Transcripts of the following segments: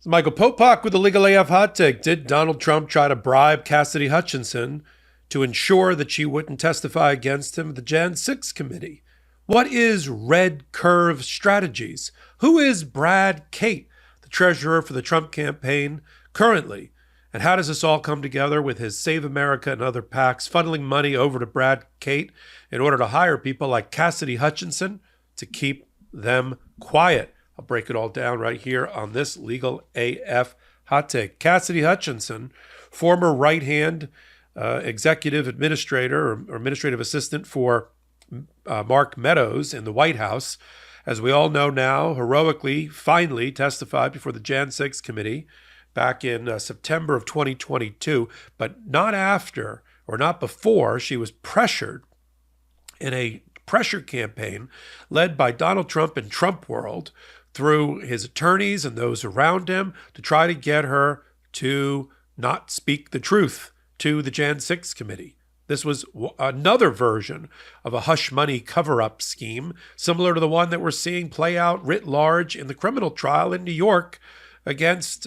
Michael Popok with the Legal AF Hot Take. Did Donald Trump try to bribe Cassidy Hutchinson to ensure that she wouldn't testify against him at the Jan6 Committee? What is Red Curve Strategies? Who is Brad Cate, the treasurer for the Trump campaign currently? And how does this all come together with his Save America and other PACs funneling money over to Brad Cate in order to hire people like Cassidy Hutchinson to keep them quiet? I'll break it all down right here on this Legal AF Hot Take. Cassidy Hutchinson, former right-hand executive administrator or administrative assistant for Mark Meadows in the White House, as we all know now, heroically, finally testified before the Jan6 Committee back in September of 2022, but not after or not before she was pressured in a pressure campaign led by Donald Trump and Trump World through his attorneys and those around him to try to get her to not speak the truth to the Jan6 Committee. This was another version of a hush money cover-up scheme, similar to the one that we're seeing play out writ large in the criminal trial in New York against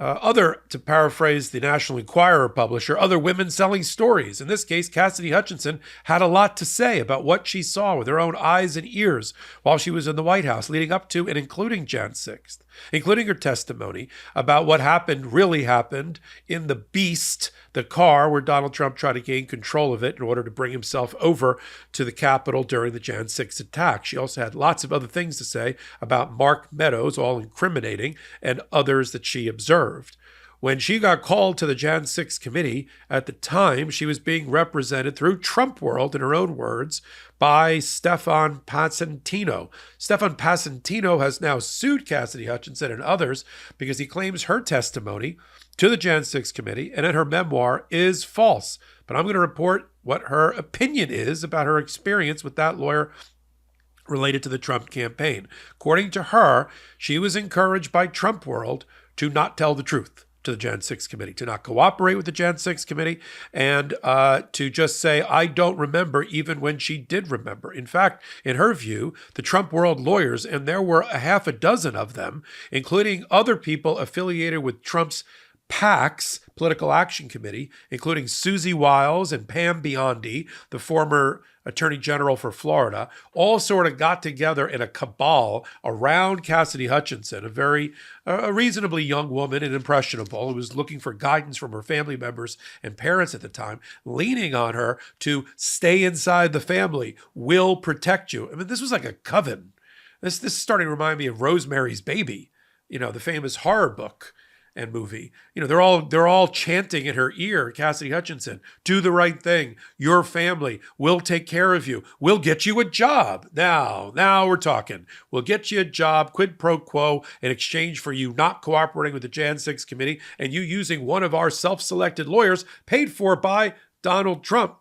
other, to paraphrase the National Enquirer publisher, other women selling stories. In this case, Cassidy Hutchinson had a lot to say about what she saw with her own eyes and ears while she was in the White House, leading up to and including Jan 6th, including her testimony about what really happened in the Beast, the car where Donald Trump tried to gain control of it in order to bring himself over to the Capitol during the Jan 6 attack. She also had lots of other things to say about Mark Meadows, all incriminating, and others that she observed. When she got called to the Jan6 Committee, at the time, she was being represented through Trump World, in her own words, by Stefan Passantino. Stefan Passantino has now sued Cassidy Hutchinson and others because he claims her testimony to the Jan6 Committee and in her memoir is false. But I'm going to report what her opinion is about her experience with that lawyer related to the Trump campaign. According to her, she was encouraged by Trump World to not tell the truth to the Jan6 Committee, to not cooperate with the Jan6 Committee, and to just say, I don't remember, even when she did remember. In fact, in her view, the Trump World lawyers, and there were a half a dozen of them, including other people affiliated with Trump's PACs, Political Action Committee, including Susie Wiles and Pam Biondi, the former Attorney General for Florida, all sort of got together in a cabal around Cassidy Hutchinson, a reasonably young woman and impressionable who was looking for guidance from her family members and parents at the time, leaning on her to stay inside the family, will protect you. I mean, this was like a coven. This is starting to remind me of Rosemary's Baby, the famous horror book and movie. They're all chanting in her ear, Cassidy Hutchinson, do the right thing. Your family will take care of you. We'll get you a job. Now we're talking. We'll get you a job, quid pro quo, in exchange for you not cooperating with the Jan6 Committee and you using one of our self-selected lawyers paid for by Donald Trump.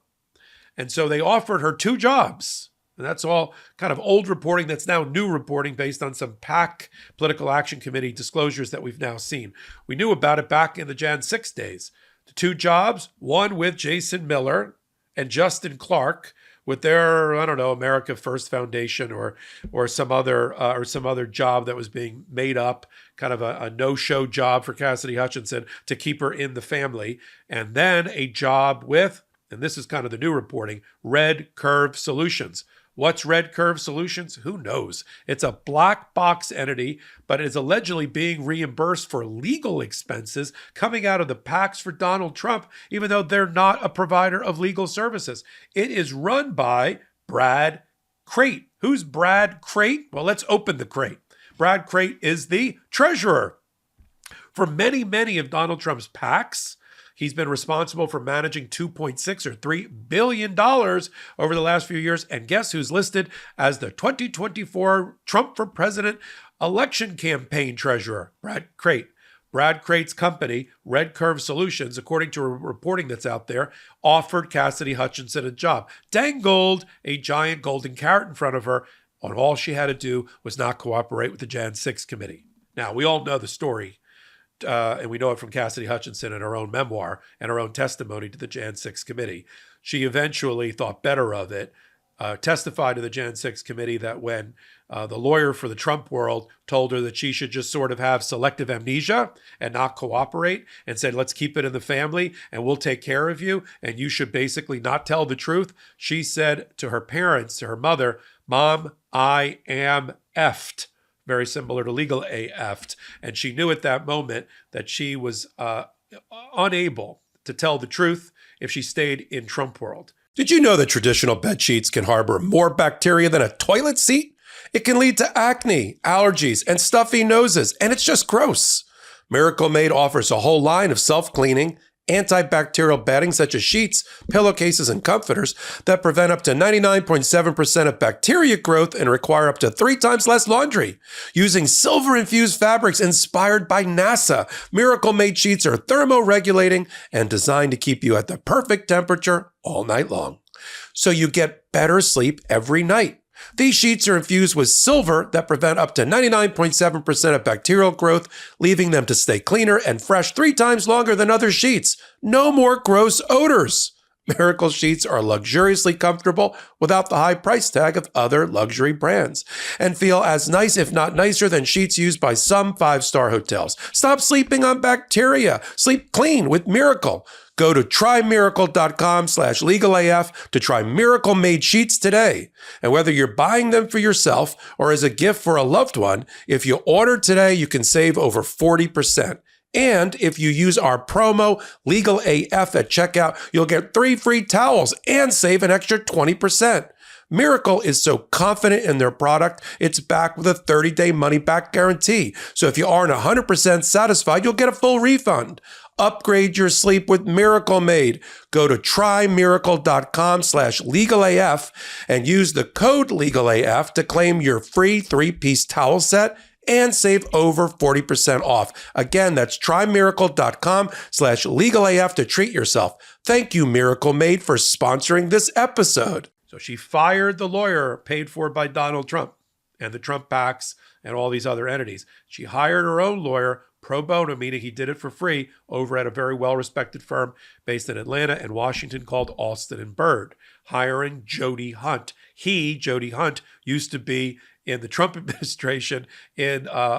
And so they offered her 2 jobs. And that's all kind of old reporting that's now new reporting based on some PAC, Political Action Committee disclosures that we've now seen. We knew about it back in the Jan 6 days. The 2 jobs, one with Jason Miller and Justin Clark with their, America First Foundation or some other job that was being made up, kind of a no-show job for Cassidy Hutchinson to keep her in the family. And then a job with, and this is kind of the new reporting, Red Curve Solutions. What's Red Curve Solutions? Who knows? It's a black box entity, but it is allegedly being reimbursed for legal expenses coming out of the PACs for Donald Trump, even though they're not a provider of legal services. It is run by Brad Cate. Who's Brad Cate? Well, let's open the crate. Brad Cate is the treasurer for many, many of Donald Trump's PACs. He's been responsible for managing $2.6 or $3 billion over the last few years. And guess who's listed as the 2024 Trump for President election campaign treasurer? Brad Cate. Brad Cate's company, Red Curve Solutions, according to a reporting that's out there, offered Cassidy Hutchinson a job, dangled a giant golden carrot in front of her, and all she had to do was not cooperate with the Jan6 Committee. Now, we all know the story. And we know it from Cassidy Hutchinson in her own memoir and her own testimony to the Jan6 Committee. She eventually thought better of it, testified to the Jan6 committee that when the lawyer for the Trump world told her that she should just sort of have selective amnesia and not cooperate, and said, let's keep it in the family and we'll take care of you, and you should basically not tell the truth. She said to her parents, to her mother, Mom, I am effed. Very similar to legal AF. And she knew at that moment that she was unable to tell the truth if she stayed in Trump world. Did you know that traditional bed sheets can harbor more bacteria than a toilet seat? It can lead to acne, allergies, and stuffy noses, and it's just gross. Miracle Made offers a whole line of self-cleaning, antibacterial bedding such as sheets, pillowcases, and comforters that prevent up to 99.7% of bacteria growth and require up to 3 times less laundry. Using silver-infused fabrics inspired by NASA, Miracle Made sheets are thermoregulating and designed to keep you at the perfect temperature all night long, so you get better sleep every night. These sheets are infused with silver that prevent up to 99.7% of bacterial growth, leaving them to stay cleaner and fresh 3 times longer than other sheets. No more gross odors. Miracle sheets are luxuriously comfortable without the high price tag of other luxury brands, and feel as nice, if not nicer, than sheets used by some 5-star hotels. Stop sleeping on bacteria. Sleep clean with Miracle. Go to trymiracle.com/legalaf to try Miracle Made sheets today. And whether you're buying them for yourself or as a gift for a loved one, if you order today, you can save over 40%. And if you use our promo LegalAF at checkout, you'll get 3 free towels and save an extra 20%. Miracle is so confident in their product, it's backed with a 30-day money-back guarantee. So if you aren't 100% satisfied, you'll get a full refund. Upgrade your sleep with Miracle Made. Go to trymiracle.com/legalaf and use the code LegalAF to claim your free 3-piece towel set and save over 40% off. Again, that's trymiracle.com/legalaf to treat yourself. Thank you, Miracle Made, for sponsoring this episode. So she fired the lawyer paid for by Donald Trump and the Trump PACs and all these other entities. She hired her own lawyer, pro bono, meaning he did it for free, over at a very well-respected firm based in Atlanta and Washington called Alston & Bird, hiring Jody Hunt. Jody Hunt, used to be in the Trump administration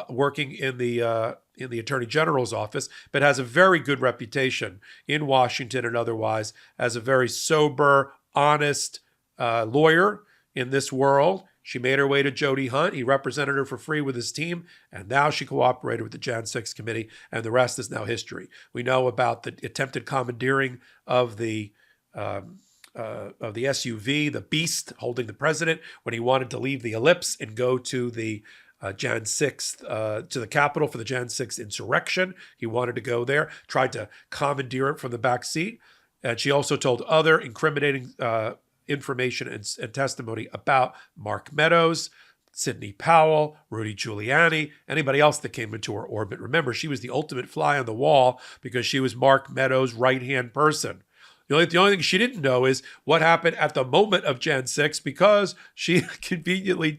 working in the Attorney General's office, but has a very good reputation in Washington and otherwise as a very sober, honest lawyer in this world. She made her way to Jody Hunt. He represented her for free with his team, and now she cooperated with the Jan6 Committee, and the rest is now history. We know about the attempted commandeering of the SUV, the Beast, holding the president when he wanted to leave the ellipse and go to the Jan6 to the Capitol for the Jan6 insurrection. He wanted to go there, tried to commandeer it from the back seat, and she also told other incriminating information and testimony about Mark Meadows, Sidney Powell, Rudy Giuliani, anybody else that came into her orbit. Remember, she was the ultimate fly on the wall because she was Mark Meadows' right-hand person. The only thing she didn't know is what happened at the moment of Jan6, because she conveniently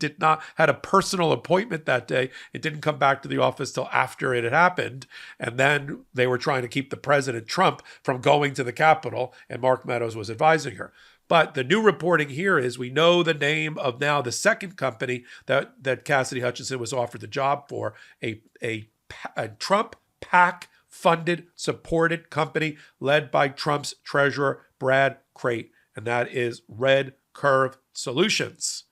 had a personal appointment that day. It didn't come back to the office till after it had happened. And then they were trying to keep the President Trump from going to the Capitol, and Mark Meadows was advising her. But the new reporting here is we know the name of now the second company that Cassidy Hutchinson was offered the job for, a Trump PAC funded, supported company led by Trump's treasurer, Brad Crate, and that is Red Curve Solutions.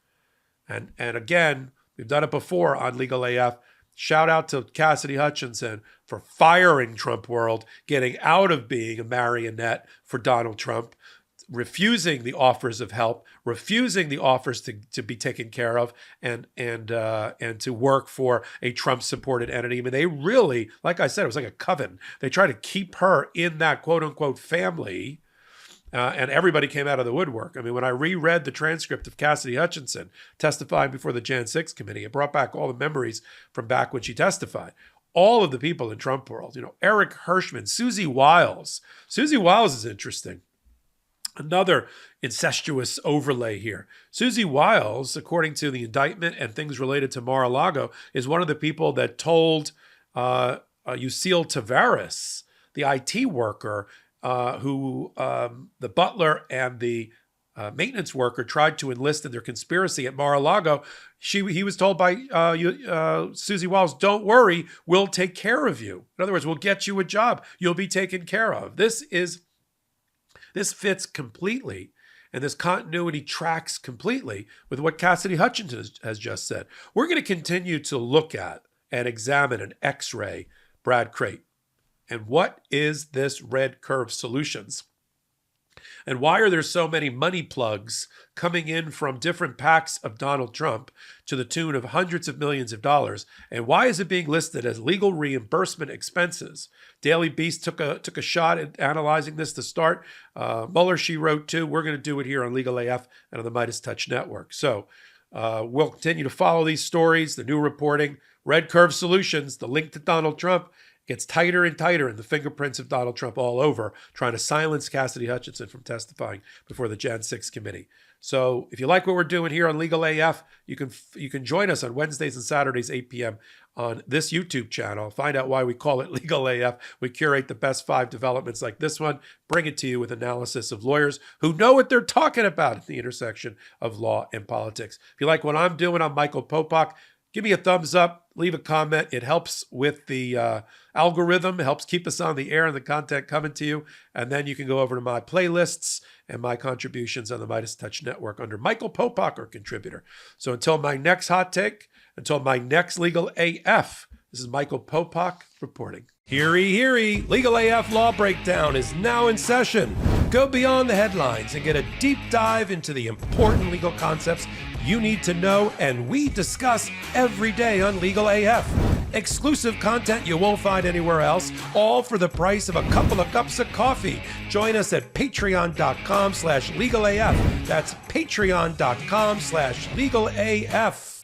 And again, we've done it before on Legal AF. Shout out to Cassidy Hutchinson for firing Trump World, getting out of being a marionette for Donald Trump, refusing the offers of help, refusing the offers to be taken care of, and to work for a Trump-supported entity. I mean, they really, like I said, it was like a coven. They tried to keep her in that quote-unquote family, and everybody came out of the woodwork. I mean, when I reread the transcript of Cassidy Hutchinson testifying before the Jan6 Committee, it brought back all the memories from back when she testified. All of the people in Trump world, Eric Hirschman, Susie Wiles. Susie Wiles is interesting. Another incestuous overlay here. Susie Wiles, according to the indictment and things related to Mar-a-Lago, is one of the people that told Yuscil Tavares, the IT worker, who the butler and the maintenance worker tried to enlist in their conspiracy at Mar-a-Lago, he was told by Susie Wiles, don't worry, we'll take care of you. In other words, we'll get you a job. You'll be taken care of. This fits completely, and this continuity tracks completely with what Cassidy Hutchinson has just said. We're going to continue to look at and examine and x-ray Brad Crate. And what is this red curve solutions? And why are there so many money plugs coming in from different PACs of Donald Trump to the tune of hundreds of millions of dollars? And why is it being listed as legal reimbursement expenses? Daily Beast took a shot at analyzing this to start. Mueller, she wrote too. We're going to do it here on Legal AF and on the MeidasTouch network. So we'll continue to follow these stories, the new reporting, Red Curve Solutions, the link to Donald Trump, gets tighter and tighter, and the fingerprints of Donald Trump all over, trying to silence Cassidy Hutchinson from testifying before the Jan6 Committee. So if you like what we're doing here on Legal AF, you can join us on Wednesdays and Saturdays, 8 p.m. on this YouTube channel. Find out why we call it Legal AF. We curate the best 5 developments like this one, bring it to you with analysis of lawyers who know what they're talking about at the intersection of law and politics. If you like what I'm doing, I'm Michael Popok. Give me a thumbs up, leave a comment. It helps with the algorithm, helps keep us on the air and the content coming to you. And then you can go over to my playlists and my contributions on the MeidasTouch network under Michael Popok or contributor. So until my next hot take, until my next Legal AF, this is Michael Popok reporting. Heary, heary, Legal AF Law Breakdown is now in session. Go beyond the headlines and get a deep dive into the important legal concepts you need to know, and we discuss every day on Legal AF. Exclusive content you won't find anywhere else, all for the price of a couple of cups of coffee. Join us at patreon.com/legalaf. That's patreon.com/legalaf.